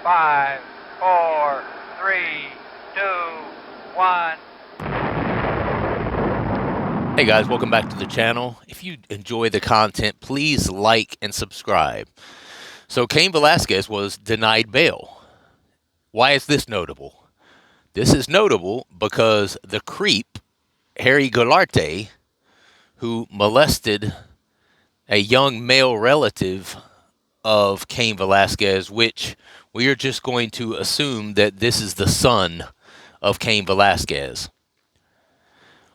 5, 4, 3, 2, 1. Hey guys, welcome back to the channel. If you enjoy the content, please like and subscribe. So Cain Velasquez was denied bail. Why is this notable? This is notable because the creep, Harry Goularte, who molested a young male relative of Cain Velasquez, which we are just going to assume that this is the son of Cain Velasquez.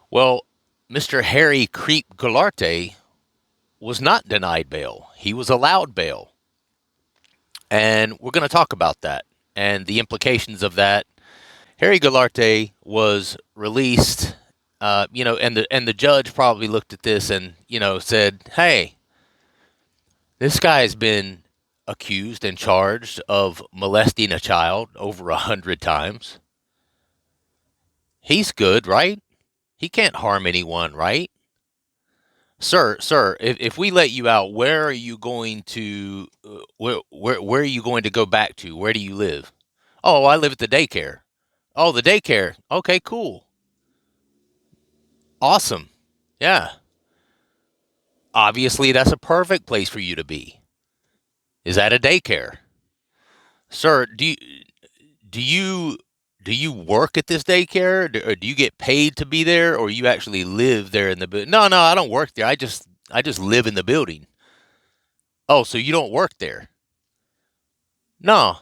Well, Mr. Harry Creep Goularte was not denied bail. He was allowed bail. And we're going to talk about that and the implications of that. Harry Goularte was released, and the judge probably looked at this and, said, hey, this guy's been accused and charged of molesting a child over 100 times. He's good, right? He can't harm anyone, right? Sir, if we let you out, where are you going to where are you going to go back to? Where do you live? Oh, I live at the daycare. Oh, the daycare. Okay, cool. Awesome. Yeah. Obviously that's a perfect place for you to be. Is that a daycare? Sir, do you do you work at this daycare? Or do you get paid to be there, or you actually live there in the building? No, I don't work there. I just live in the building. Oh, so you don't work there? No,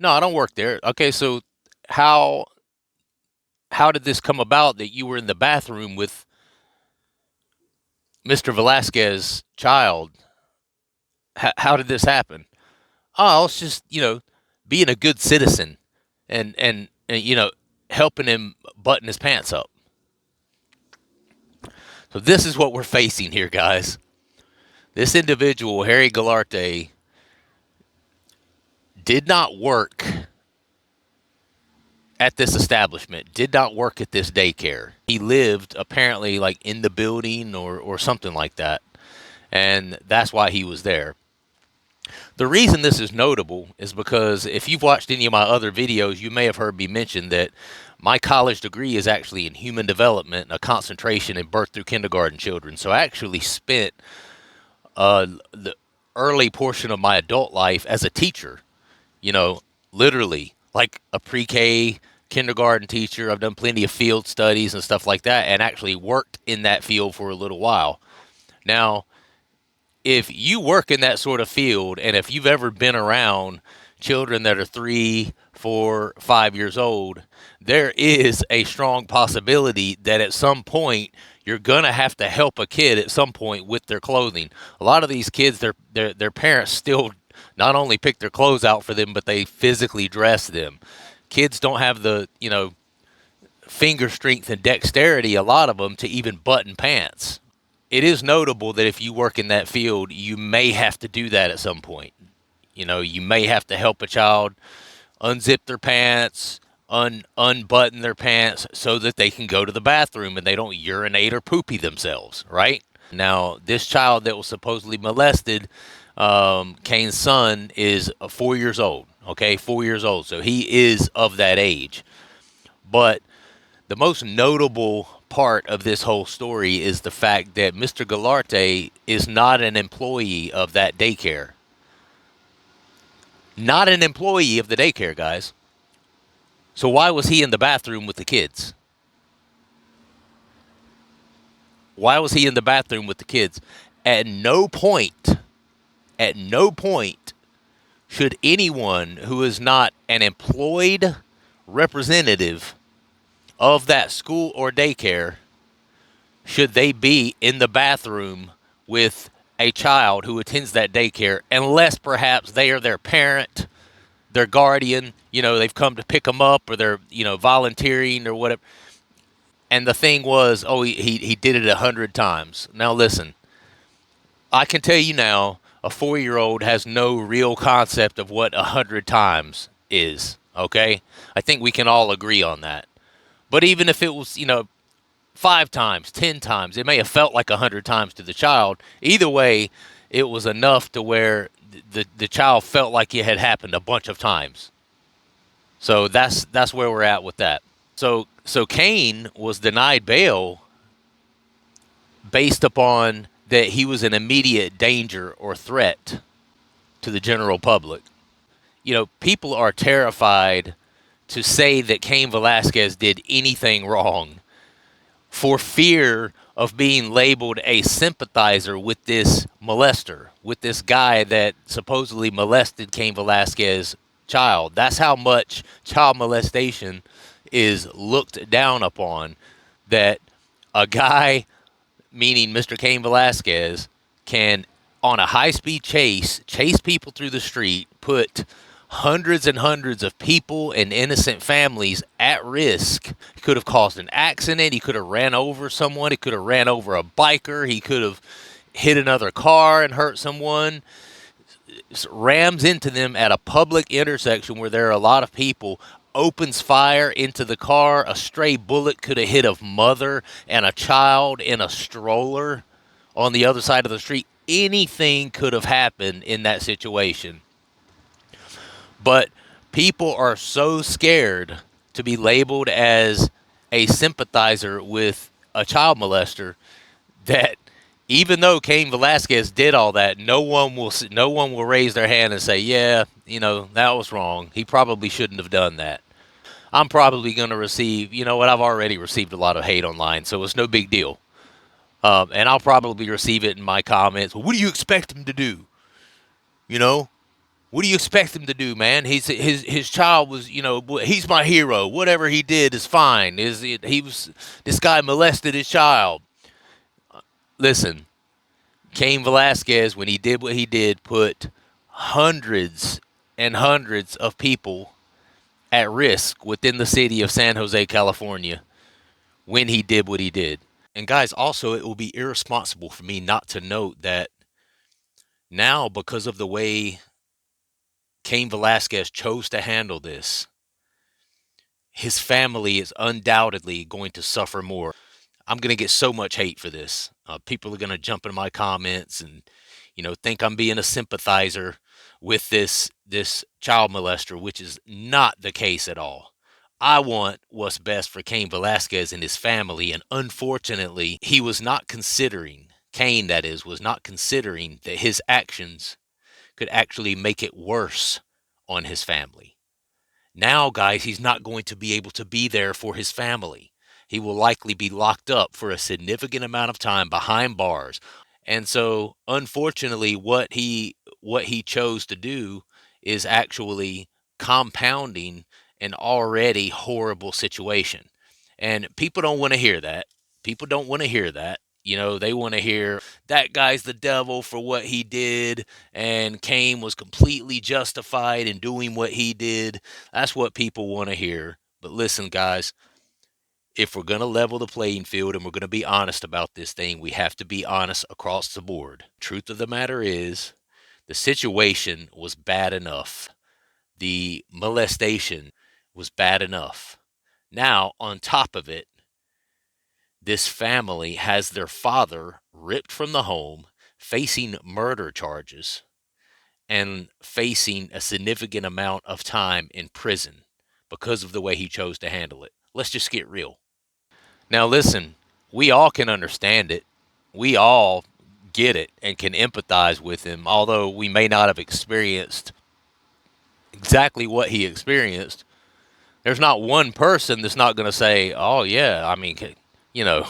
no, I don't work there. Okay, so how how did this come about that you were in the bathroom with Mr. Velasquez's child? How did this happen? Oh, I was just being a good citizen and helping him button his pants up. So this is what we're facing here, guys. This individual, Harry Goularte, did not work at this establishment, did not work at this daycare. He lived apparently like in the building or something like that. And that's why he was there. The reason this is notable is because if you've watched any of my other videos, you may have heard me mention that my college degree is actually in human development, a concentration in birth through kindergarten children. So I actually spent the early portion of my adult life as a teacher, you know, literally like a pre-K kindergarten teacher. I've done plenty of field studies and stuff like that and actually worked in that field for a little while. Now, if you work in that sort of field and if you've ever been around children that are 3, 4, 5 years old, there is a strong possibility that at some point you're going to have to help a kid at some point with their clothing. A lot of these kids, their parents still not only pick their clothes out for them, but they physically dress them. Kids don't have the, finger strength and dexterity, a lot of them, to even button pants. It is notable that if you work in that field, you may have to do that at some point. You may have to help a child unzip their pants, unbutton their pants so that they can go to the bathroom and they don't urinate or poopy themselves, right? Now, this child that was supposedly molested, Cain's son, is 4 years old, okay? 4 years old. So he is of that age. But the most notable part of this whole story is the fact that Mr. Goularte is not an employee of that daycare. Not an employee of the daycare, guys. So why was he in the bathroom with the kids? Why was he in the bathroom with the kids? At no point should anyone who is not an employed representative of that school or daycare, should they be in the bathroom with a child who attends that daycare, unless perhaps they are their parent, their guardian, they've come to pick them up, or they're, volunteering or whatever. And the thing was, oh, he did it 100 times. Now listen, I can tell you now, a 4-year-old has no real concept of what 100 times is. Okay, I think we can all agree on that. But even if it was, 5 times, 10 times, it may have felt like 100 times to the child. Either way, it was enough to where the child felt like it had happened a bunch of times. So that's where we're at with that. So Cain was denied bail based upon that he was an immediate danger or threat to the general public. People are terrified to say that Cain Velasquez did anything wrong for fear of being labeled a sympathizer with this molester, with this guy that supposedly molested Cain Velasquez's child. That's how much child molestation is looked down upon. That a guy, meaning Mr. Cain Velasquez, can, on a high speed chase people through the street, put hundreds and hundreds of people and innocent families at risk. He could have caused an accident. He could have ran over someone. He could have ran over a biker. He could have hit another car and hurt someone. Rams into them at a public intersection where there are a lot of people, opens fire into the car. A stray bullet could have hit a mother and a child in a stroller on the other side of the street. Anything could have happened in that situation. But people are so scared to be labeled as a sympathizer with a child molester that even though Cain Velasquez did all that, no one will raise their hand and say, "Yeah, that was wrong. He probably shouldn't have done that." I'm probably going to receive, I've already received a lot of hate online, so it's no big deal. And I'll probably receive it in my comments. Well, what do you expect him to do? You know, what do you expect him to do, man? His child was, he's my hero. Whatever he did is fine. This guy molested his child. Listen, Cain Velasquez, when he did what he did, put hundreds and hundreds of people at risk within the city of San Jose, California, when he did what he did. And guys, also, it will be irresponsible for me not to note that now, because of the way Cain Velasquez chose to handle this, his family is undoubtedly going to suffer more. I'm going to get so much hate for this. People are going to jump in my comments and, think I'm being a sympathizer with this child molester, which is not the case at all. I want what's best for Cain Velasquez and his family, and unfortunately, he was not considering, Cain that is, was not considering that his actions could actually make it worse on his family. Now, guys, he's not going to be able to be there for his family. He will likely be locked up for a significant amount of time behind bars. And so, unfortunately, what he chose to do is actually compounding an already horrible situation. And people don't want to hear that. People don't want to hear that. They want to hear that guy's the devil for what he did, and Cain was completely justified in doing what he did. That's what people want to hear. But listen, guys, if we're going to level the playing field and we're going to be honest about this thing, we have to be honest across the board. Truth of the matter is, the situation was bad enough. The molestation was bad enough. Now, on top of it, this family has their father ripped from the home, facing murder charges, and facing a significant amount of time in prison because of the way he chose to handle it. Let's just get real. Now, listen, we all can understand it. We all get it and can empathize with him, although we may not have experienced exactly what he experienced. There's not one person that's not going to say, "Oh, yeah, I mean, you know,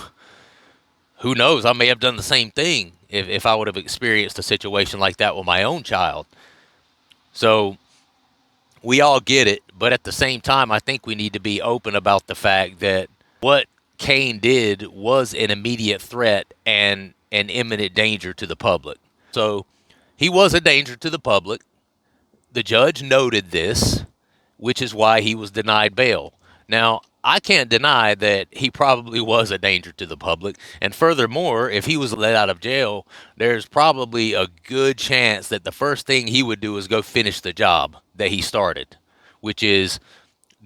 who knows? I may have done the same thing if I would have experienced a situation like that with my own child." So we all get it, but at the same time, I think we need to be open about the fact that what Cain did was an immediate threat and an imminent danger to the public. So he was a danger to the public. The judge noted this, which is why he was denied bail. Now, I can't deny that he probably was a danger to the public. And furthermore, if he was let out of jail, there's probably a good chance that the first thing he would do is go finish the job that he started, which is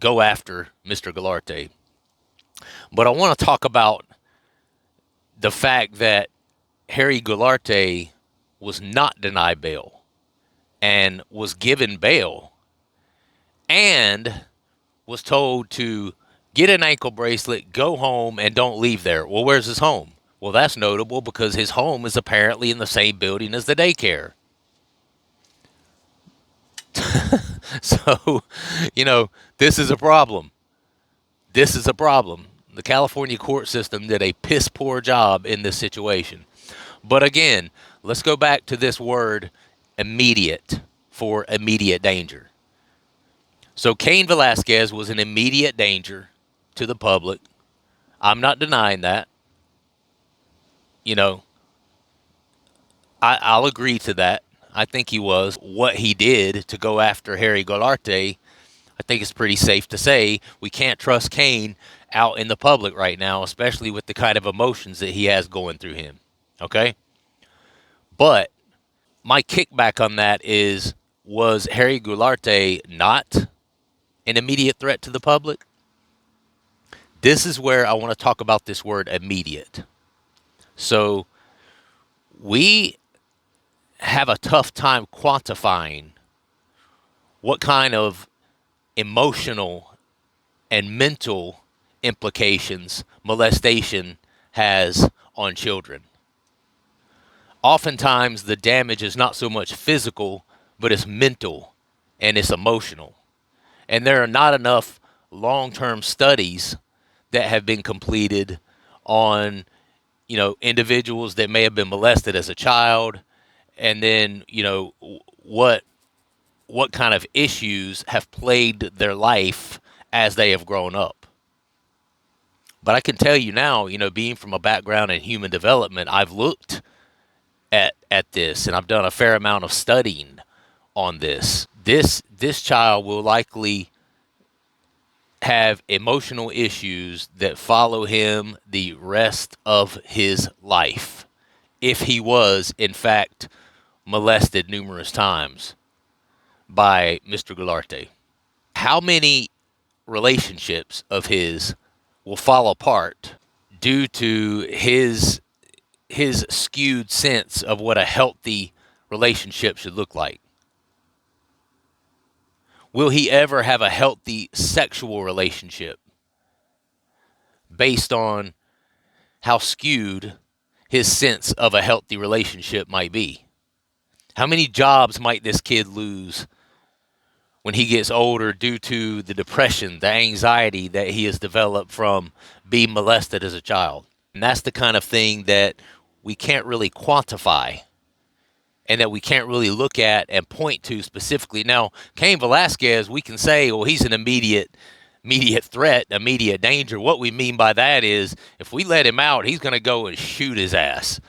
go after Mr. Goularte. But I want to talk about the fact that Harry Goularte was not denied bail. and was given bail and was told to get an ankle bracelet, go home, and don't leave there. Well, where's his home? Well, that's notable because his home is apparently in the same building as the daycare. So, you know, this is a problem. This is a problem. The California court system did a piss poor job in this situation. But again, let's go back to this word immediate for immediate danger. So Cain Velasquez was an immediate danger to the public. I'm not denying that. You know, I'll agree to that. I think he was. What he did to go after Harry Goularte, I think it's pretty safe to say we can't trust Cain out in the public right now, especially with the kind of emotions that he has going through him. Okay? But my kickback on that is, was Harry Goularte not an immediate threat to the public? This is where I want to talk about this word immediate. So we have a tough time quantifying what kind of emotional and mental implications molestation has on children. Oftentimes, the damage is not so much physical, but it's mental and it's emotional. And there are not enough long term studies that have been completed on, individuals that may have been molested as a child, and then, what kind of issues have plagued their life as they have grown up. But I can tell you now, being from a background in human development, I've looked at this and I've done a fair amount of studying on this. This child will likely have emotional issues that follow him the rest of his life if he was in fact molested numerous times by Mr. Goularte. How many relationships of his will fall apart due to his skewed sense of what a healthy relationship should look like? Will he ever have a healthy sexual relationship based on how skewed his sense of a healthy relationship might be? How many jobs might this kid lose when he gets older due to the depression, the anxiety that he has developed from being molested as a child? And that's the kind of thing that we can't really quantify and that we can't really look at and point to specifically. Now, Cain Velasquez, we can say, well, he's an immediate threat, immediate danger. What we mean by that is if we let him out, he's going to go and shoot his ass.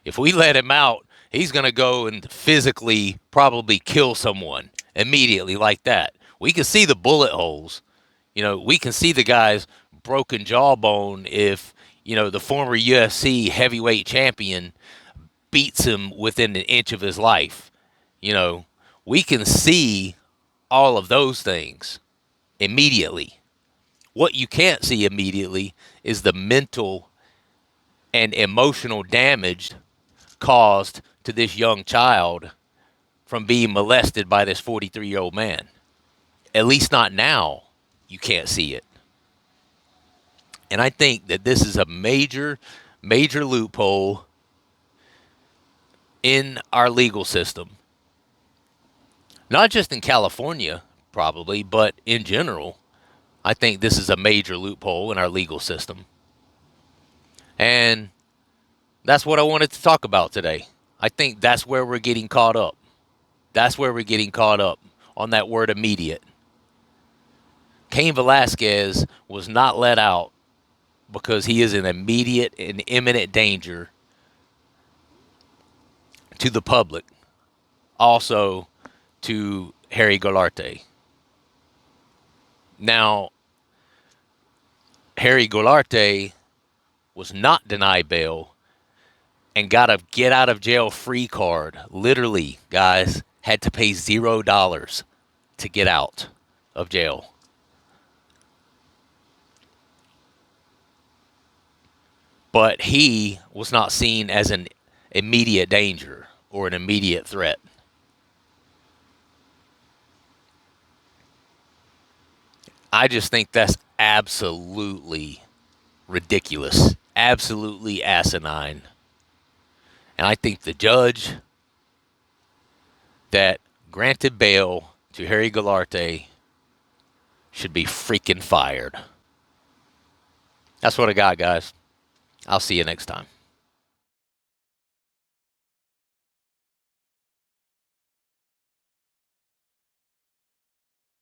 If we let him out, he's going to go and physically probably kill someone immediately like that. We can see the bullet holes. We can see the guy's broken jawbone if, the former UFC heavyweight champion beats him within an inch of his life. We can see all of those things immediately. What you can't see immediately is the mental and emotional damage caused to this young child from being molested by this 43-year-old man. At least not now. You can't see it. And I think that this is a major, major loophole in our legal system. Not just in California, probably, but in general. I think this is a major loophole in our legal system. And that's what I wanted to talk about today. I think that's where we're getting caught up. That's where we're getting caught up on that word immediate. Cain Velasquez was not let out because he is an immediate and imminent danger to the public, also to Harry Goularte. Now, Harry Goularte was not denied bail and got a get out of jail free card. Literally, guys, had to pay $0 to get out of jail. But he was not seen as an immediate danger or an immediate threat. I just think that's absolutely ridiculous, absolutely asinine. And I think the judge that granted bail to Harry Goularte should be freaking fired. That's what I got, guys. I'll see you next time.